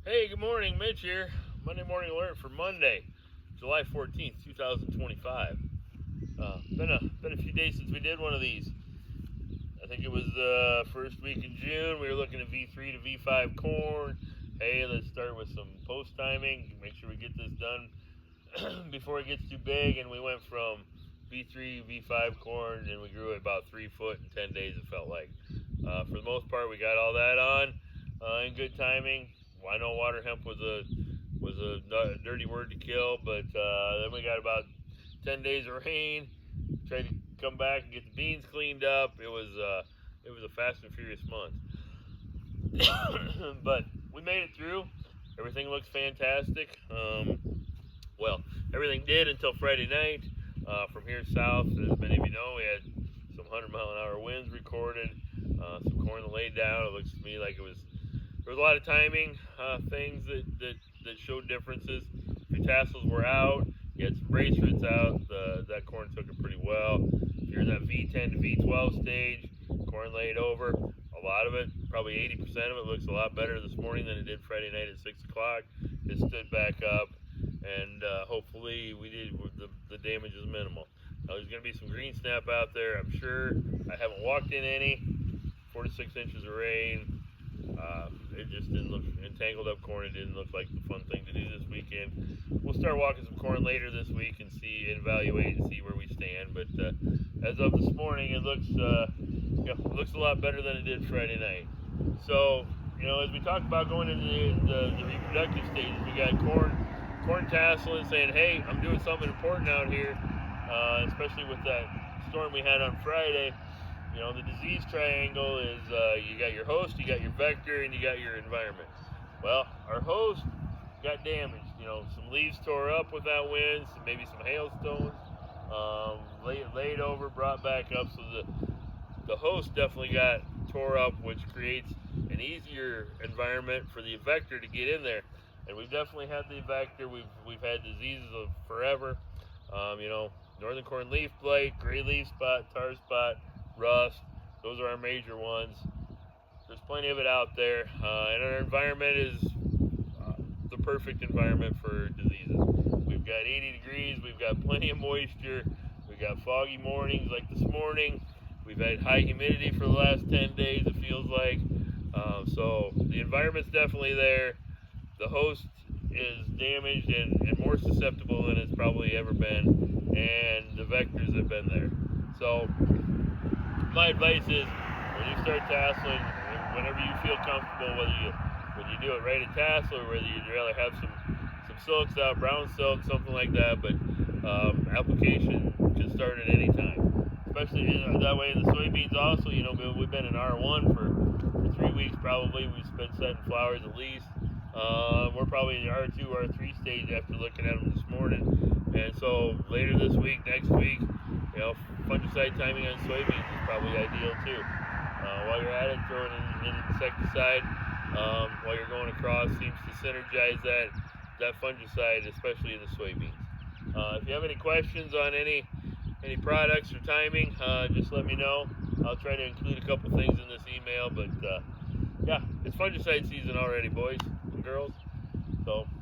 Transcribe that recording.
Hey, good morning, Mitch here. Monday morning alert for Monday, July 14th, 2025. Been a few days since we did one of these. I think it was the first week in June. We were looking at V3 to V5 corn. Hey, let's start with some post timing. Make sure we get this done before it gets too big. And we went from V3 V5 corn, and we grew it about 3 foot in 10 days. It felt like. For the most part, we got all that on in good timing. I know water hemp was a dirty word to kill, but then we got about 10 days of rain. Tried to come back and get the beans cleaned up. It was a fast and furious month, but we made it through. Everything looks fantastic. Well, everything did until Friday night. From here south, as many of you know, we had some 100-mile-an-hour winds recorded. Some corn laid down. It looks to me like there was a lot of timing things that showed differences. If your tassels were out, you had some brace roots out, that corn took it pretty well. If you're in that V10 to V12 stage, corn laid over. A lot of it, probably 80% of it, looks a lot better this morning than it did Friday night at 6 o'clock. It stood back up, and hopefully the damage is minimal. Now, there's going to be some green snap out there, I'm sure. I haven't walked in any. 4 to 6 inches of rain. It just didn't look entangled up corn. It didn't look like the fun thing to do this weekend. We'll start walking some corn later this week and evaluate and see where we stand. But as of this morning, it looks a lot better than it did Friday night. So as we talk about going into the reproductive stages, we got corn tasseling, saying, "Hey, I'm doing something important out here," especially with that storm we had on Friday. The disease triangle is you got your host, you got your vector, and you got your environment. Well, our host got damaged. Some leaves tore up with that wind, maybe some hailstones, laid over, brought back up. So the host definitely got tore up, which creates an easier environment for the vector to get in there. And we've definitely had the vector. We've had diseases of forever. Northern corn leaf blight, gray leaf spot, tar spot, rust. Those are our major ones. There's plenty of it out there, and our environment is the perfect environment for diseases. We've got 80 degrees, we've got plenty of moisture, we've got foggy mornings like this morning, we've had high humidity for the last 10 days, it feels like. So the environment's definitely there. The host is damaged and more susceptible than it's probably ever been, and the vectors have been there. So my advice is, when you start tasseling, whenever you feel comfortable, whether you do it right at tassel or whether you'd rather have some silks out, brown silk, something like that, but application can start at any time. Especially that way in the soybeans also, we've been in R1 for 3 weeks probably. We've been setting flowers at least. We're probably in the R2, R3 stage after looking at them this morning. And so later this week, next week, fungicide timing on soybeans is probably ideal too. While you're at it, throwing in insecticide while you're going across seems to synergize that fungicide, especially in the soybeans. If you have any questions on any products or timing, just let me know. I'll try to include a couple things in this email, but yeah, it's fungicide season already, boys and girls. So